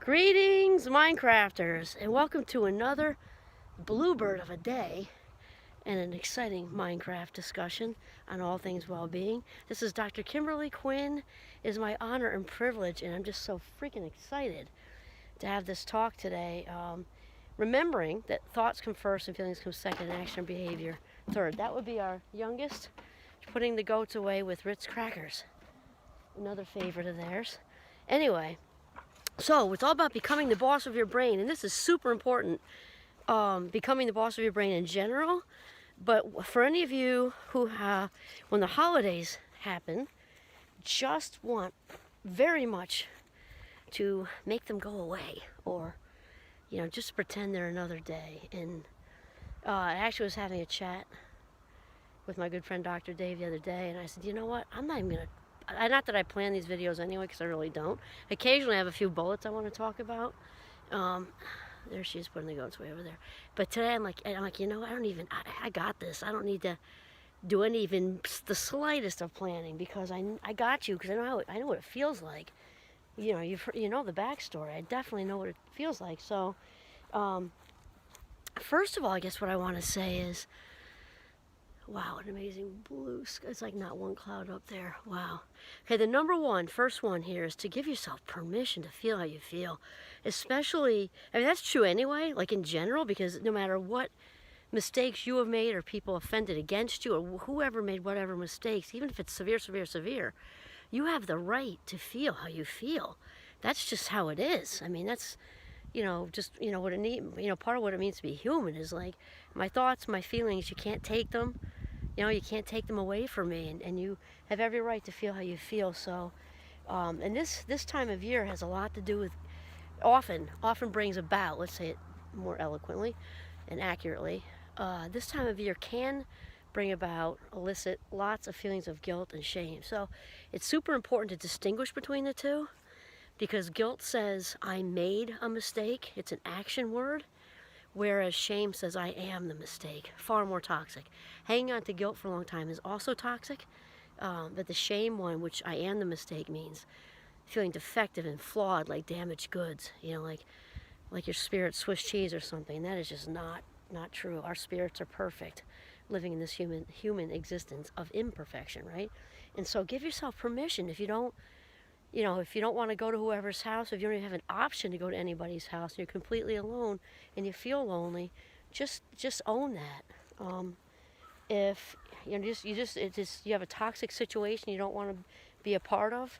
Greetings, Minecrafters, and welcome to another bluebird of a day and an exciting Minecraft discussion on all things well-being. This is Dr. Kimberly Quinn. It is my honor and privilege, and I'm just so freaking excited to have this talk today. Remembering that thoughts come first and feelings come second, and action and behavior third. That would be our youngest, putting the goats away with Ritz crackers. Another favorite of theirs. Anyway. So it's all about becoming the boss of your brain, and this is super important, becoming the boss of your brain in general. But for any of you who when the holidays happen, just want very much to make them go away, or just pretend they're another day. And I actually was having a chat with my good friend Dr. Dave the other day, and I said, you know what, I'm not even going to, not that I plan these videos anyway, because I really don't. Occasionally I have a few bullets I want to talk about. There she is putting the goats way over there. But today I'm like, you know, I got this. I don't need to do even the slightest of planning, because I got you, because I know what it feels like. You know the backstory. I definitely know what it feels like. So, first of all, I guess what I want to say is, wow, an amazing blue sky. It's like not one cloud up there. Wow. Okay, the first one here is to give yourself permission to feel how you feel. Especially, I mean, that's true anyway, like in general, because no matter what mistakes you have made or people offended against you or whoever made whatever mistakes, even if it's severe, you have the right to feel how you feel. That's just how it is. I mean, that's, what it needs, part of what it means to be human is like my thoughts, my feelings, you can't take them. You can't take them away from me, and you have every right to feel how you feel. So, and this time of year has a lot to do with, often brings about, let's say it more eloquently and accurately, this time of year can bring about, elicit lots of feelings of guilt and shame. So it's super important to distinguish between the two, because guilt says, I made a mistake. It's an action word. Whereas shame says, I am the mistake. Far more toxic. Hanging on to guilt for a long time is also toxic. But the shame one, which I am the mistake, means feeling defective and flawed, like damaged goods. Like your spirit's Swiss cheese or something. That is just not true. Our spirits are perfect, living in this human existence of imperfection, right? And so give yourself permission. If you don't want to go to whoever's house, if you don't even have an option to go to anybody's house, and you're completely alone and you feel lonely, just own that. If you have a toxic situation you don't want to be a part of,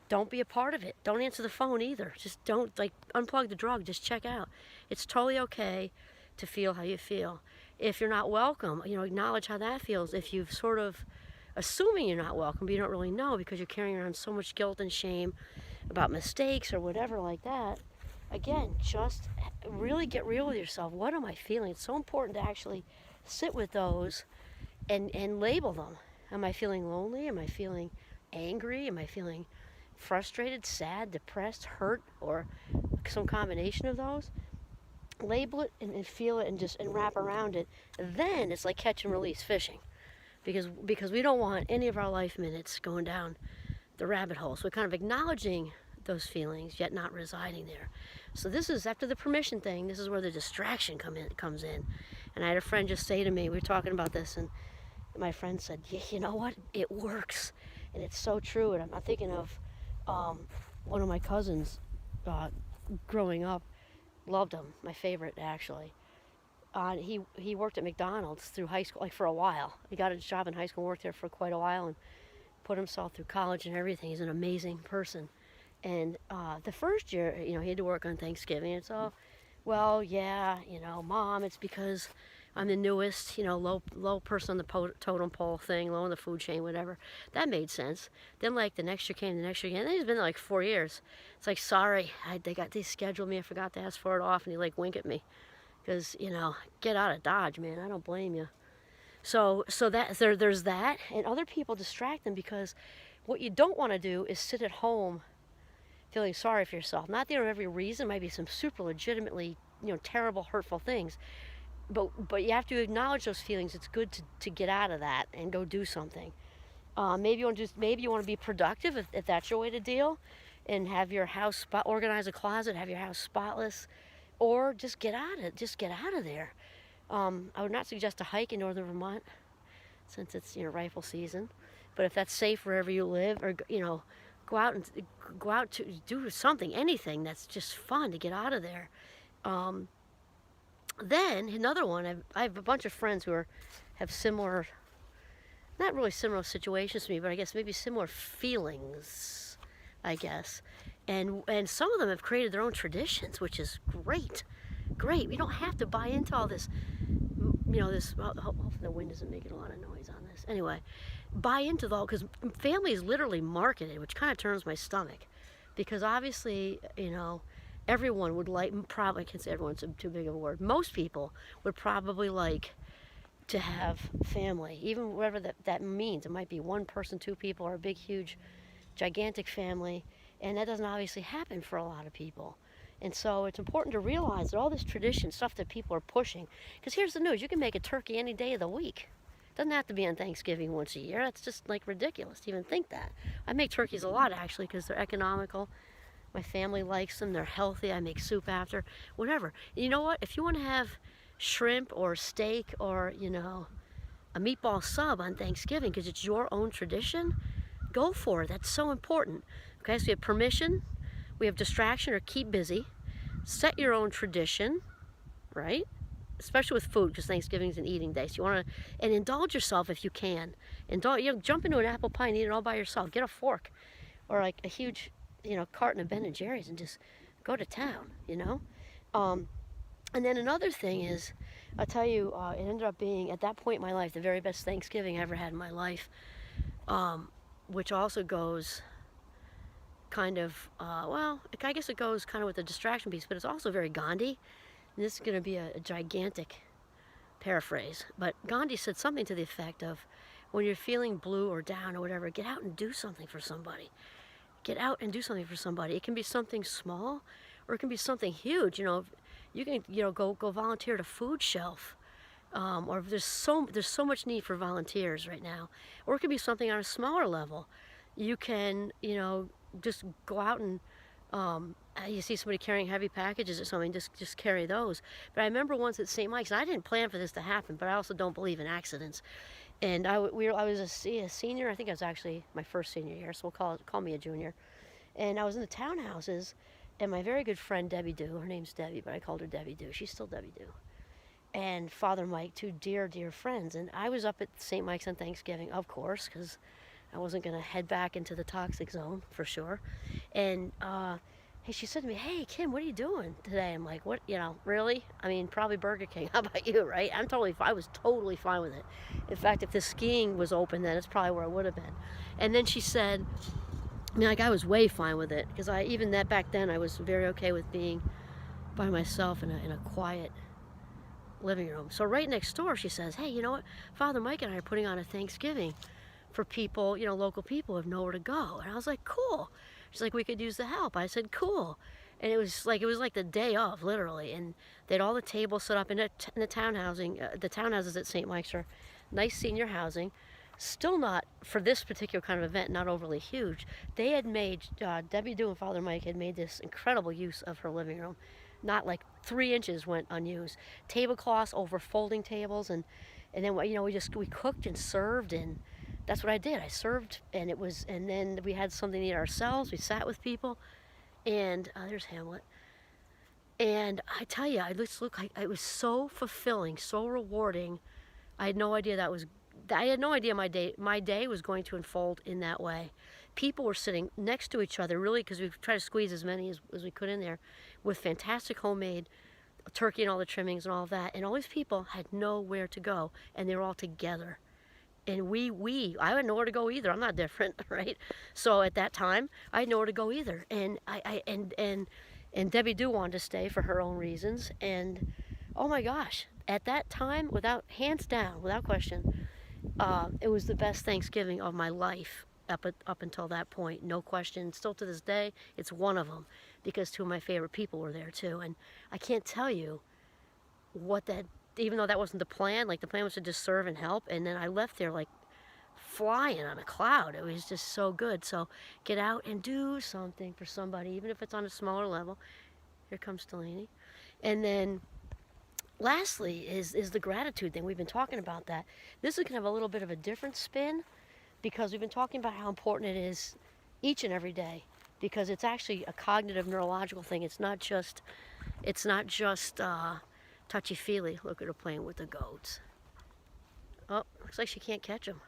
don't be a part of it. Don't answer the phone either. Just don't unplug the drug. Just check out. It's totally okay to feel how you feel. If you're not welcome, acknowledge how that feels. If you've sort of assuming you're not welcome, but you don't really know because you're carrying around so much guilt and shame about mistakes or whatever like that, again, just really get real with yourself. What am I feeling? It's so important to actually sit with those and label them. Am I feeling lonely? Am I feeling angry? Am I feeling frustrated, sad, depressed, hurt, or some combination of those? Label it and feel it and wrap around it. Then it's like catch and release fishing. Because we don't want any of our life minutes going down the rabbit hole. So we're kind of acknowledging those feelings, yet not residing there. So this is, after the permission thing, this is where the distraction comes in. And I had a friend just say to me, we were talking about this, and my friend said, yeah, you know what, it works. And it's so true. And I'm thinking of one of my cousins growing up, loved him, my favorite actually. He worked at McDonald's through high school, like for a while. He got a job in high school, worked there for quite a while, and put himself through college and everything. He's an amazing person. And the first year, he had to work on Thanksgiving. And so, well, yeah, Mom, it's because I'm the newest, low person on the totem pole thing, low on the food chain, whatever. That made sense. Then, the next year came, and then he's been there, 4 years. It's like, sorry, they scheduled me, I forgot to ask for it off, and he, wink at me. Because, get out of Dodge, man. I don't blame you. So that there's that. And other people distract them, because what you don't want to do is sit at home feeling sorry for yourself. Not that you have every reason. It might be some super legitimately, terrible, hurtful things. But you have to acknowledge those feelings. It's good to get out of that and go do something. Maybe you want to be productive if that's your way to deal. and have your house organize a closet, have your house spotless, or just get out of there. I would not suggest a hike in northern Vermont since it's rifle season, but if that's safe wherever you live, or go out and go out to do something, anything that's just fun to get out of there. Um, then another one, I have a bunch of friends who have similar, not really similar situations to me, but I guess maybe similar feelings, I guess. And some of them have created their own traditions, which is great. Great. We don't have to buy into all this, this, hopefully the wind isn't making a lot of noise on this. Anyway, buy into the, because family is literally marketed, which kind of turns my stomach. Because obviously, everyone would like, probably, I can't say everyone's too big of a word, most people would probably like to have family, even whatever that means. It might be one person, two people, or a big, huge, gigantic family, and that doesn't obviously happen for a lot of people. And so it's important to realize that all this tradition stuff that people are pushing, because here's the news, you can make a turkey any day of the week. It doesn't have to be on Thanksgiving once a year. That's just like ridiculous to even think that. I make turkeys a lot actually because they're economical. My family likes them. They're healthy. I make soup after, whatever. And you know what? If you want to have shrimp or steak or, a meatball sub on Thanksgiving because it's your own tradition, go for it. That's so important. Okay, so we have permission, we have distraction or keep busy. Set your own tradition, right? Especially with food, because Thanksgiving is an eating day. So you want to, and indulge yourself if you can. Jump into an apple pie and eat it all by yourself. Get a fork or like a huge, carton of Ben and Jerry's and just go to town, And then another thing is, I'll tell you, it ended up being, at that point in my life, the very best Thanksgiving I ever had in my life, which also goes kind of, I guess it goes kind of with the distraction piece, but it's also very Gandhi. And this is going to be a gigantic paraphrase, but Gandhi said something to the effect of, when you're feeling blue or down or whatever, get out and do something for somebody. Get out and do something for somebody. It can be something small, or it can be something huge. You can go volunteer at a food shelf, or there's so much need for volunteers right now. Or it could be something on a smaller level. You can just go out and you see somebody carrying heavy packages or something, just carry those. But I remember once at St. Mike's, and I didn't plan for this to happen, but I also don't believe in accidents. And I was a senior. I think I was actually my first senior year, so we'll call me a junior. And I was in the townhouses, and my very good friend Debbie Dew, her name's Debbie, but I called her Debbie Dew. She's still Debbie Dew. And Father Mike, two dear, dear friends. And I was up at St. Mike's on Thanksgiving, of course, because I wasn't going to head back into the toxic zone for sure. And she said to me, "Hey, Kim, what are you doing today?" I'm like, "What? Really? I mean, probably Burger King. How about you, right?" I was totally fine with it. In fact, if the skiing was open, then it's probably where I would have been. And then she said, I was way fine with it because even back then I was very okay with being by myself in a quiet living room. So right next door, she says, "Hey, you know what? Father Mike and I are putting on a Thanksgiving for people, local people who have nowhere to go." And I was like, "Cool." She's like, "We could use the help." I said, "Cool." And it was like the day of, literally. And they had all the tables set up in the townhousing. The townhouses at St. Mike's are nice senior housing. Still not, for this particular kind of event, not overly huge. They had made, Debbie Dew and Father Mike had made this incredible use of her living room. Not like 3 inches went unused. Tablecloths over folding tables. And then, we cooked and served, and that's what I did. I served, and then we had something to eat ourselves. We sat with people, and there's Hamlet. And I tell you, it was so fulfilling, so rewarding. I had no idea my day was going to unfold in that way. People were sitting next to each other, really, because we tried to squeeze as many as we could in there, with fantastic homemade turkey and all the trimmings and all of that. And all these people had nowhere to go, and they were all together. And I had nowhere to go either. I'm not different, right? So at that time, I had nowhere to go either. And and Debbie Dew wanted to stay for her own reasons. And oh my gosh, at that time, hands down, without question, it was the best Thanksgiving of my life up until that point. No question. Still to this day, it's one of them because two of my favorite people were there too. And I can't tell you what that, even though that wasn't the plan, like the plan was to just serve and help. And then I left there like flying on a cloud. It was just so good. So get out and do something for somebody, even if it's on a smaller level. Here comes Delaney. And then lastly is the gratitude thing. We've been talking about that. This is going to have a little bit of a different spin because we've been talking about how important it is each and every day, because it's actually a cognitive neurological thing. It's not just touchy-feely. Look at her playing with the goats. Oh, looks like she can't catch them.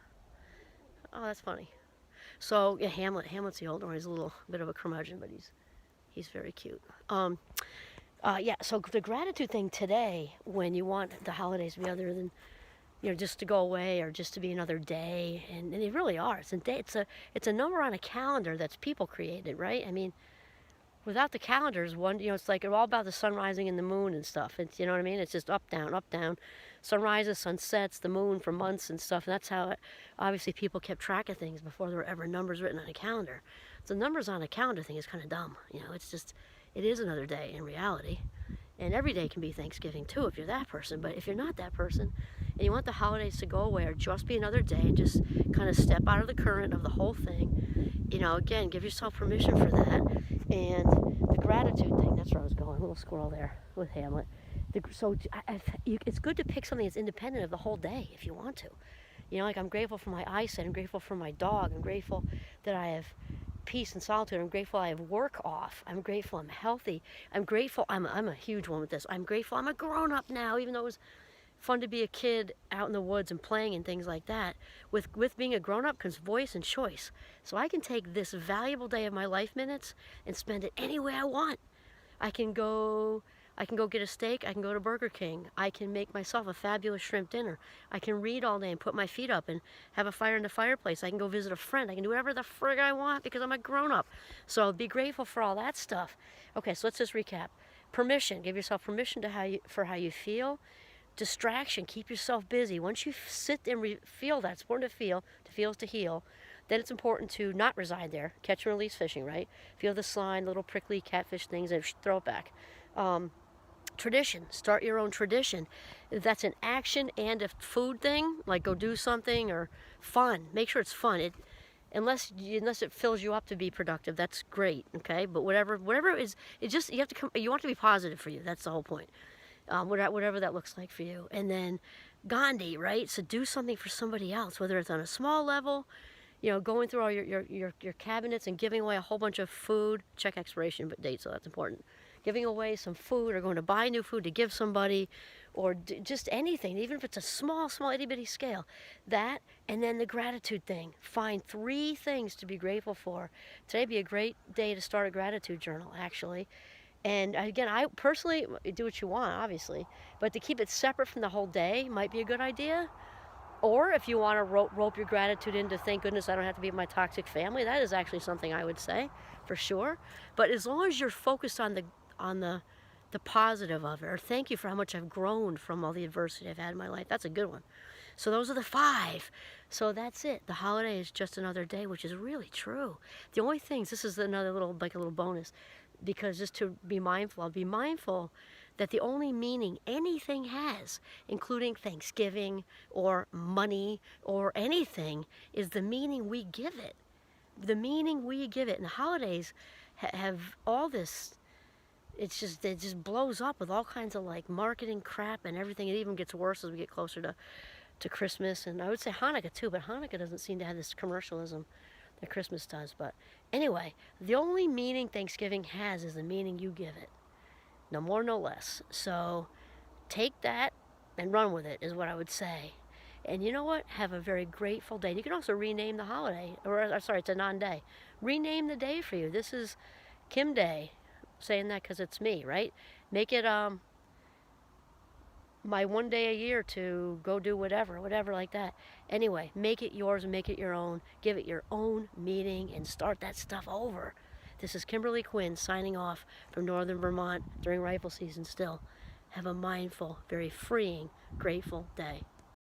Oh, that's funny. So yeah, Hamlet's the older one. He's a little bit of a curmudgeon, but he's very cute. Yeah, so the gratitude thing today, when you want the holidays to be other than, just to go away or just to be another day, and they really are. It's a number on a calendar that's people created, right? I mean, without the calendars, it's like all about the sun rising and the moon and stuff. It's, you know what I mean? It's just up, down. Sun rises, sun sets, the moon for months and stuff. And that's how, obviously, people kept track of things before there were ever numbers written on a calendar. So the numbers on a calendar thing is kind of dumb. It is another day in reality. And every day can be Thanksgiving too if you're that person. But if you're not that person and you want the holidays to go away or just be another day and just kind of step out of the current of the whole thing, again, give yourself permission for that. And the gratitude thing, that's where I was going, a little squirrel there with Hamlet. It's good to pick something that's independent of the whole day if you want to. Like I'm grateful for my eyesight, I'm grateful for my dog, I'm grateful that I have peace and solitude. I'm grateful I have work off. I'm grateful I'm healthy. I'm grateful, I'm a huge one with this. I'm grateful I'm a grown-up now, even though it was fun to be a kid out in the woods and playing and things like that. With being a grown-up comes voice and choice. So I can take this valuable day of my life minutes and spend it any way I want. I can go get a steak. I can go to Burger King. I can make myself a fabulous shrimp dinner. I can read all day and put my feet up and have a fire in the fireplace. I can go visit a friend. I can do whatever the frig I want because I'm a grown-up. So be grateful for all that stuff. Okay, so let's just recap. Permission. Give yourself permission for how you feel. Distraction. Keep yourself busy. Once you sit and feel that, it's important to feel. To feel is to heal. Then it's important to not reside there. Catch and release fishing, right? Feel the slime, little prickly catfish things, and throw it back. Tradition. Start your own tradition. If that's an action and a food thing, like go do something, or fun. Make sure it's fun. Unless it fills you up to be productive, that's great. Okay, but whatever it is, you want to be positive for you. That's the whole point. Whatever that looks like for you. And then Gandhi, right? So do something for somebody else, whether it's on a small level, going through all your cabinets and giving away a whole bunch of food. Check expiration date, so that's important. Giving away some food or going to buy new food to give somebody, or just anything, even if it's a small itty-bitty scale. That, and then the gratitude thing. Find 3 things to be grateful for. Today would be a great day to start a gratitude journal, actually. And again, I personally, do what you want, obviously, but to keep it separate from the whole day might be a good idea. Or if you want to rope your gratitude into, thank goodness I don't have to be with my toxic family, that is actually something I would say, for sure. But as long as you're focused on the positive of it, or thank you for how much I've grown from all the adversity I've had in my life, that's a good one. So those are the 5. So that's it. The holiday is just another day, which is really true. The only things, this is another little bonus, because just to be mindful, I'll be mindful that the only meaning anything has, including Thanksgiving or money or anything, is the meaning we give it. The meaning we give it. And the holidays have all this, it just blows up with all kinds of like marketing crap and everything. It even gets worse as we get closer to Christmas, and I would say Hanukkah too, but Hanukkah doesn't seem to have this commercialism that Christmas does. But anyway, the only meaning Thanksgiving has is the meaning you give it. No more, no less. So take that and run with it is what I would say. And you know what? Have a very grateful day. You can also rename the holiday, or sorry, it's a non-day. Rename the day for you. This is Kim Day. I'm saying that because it's me, right? Make it my one day a year to go do whatever like that. Anyway, make it yours and make it your own. Give it your own meaning and start that stuff over. This is Kimberly Quinn signing off from Northern Vermont during rifle season still. Have a mindful, very freeing, grateful day.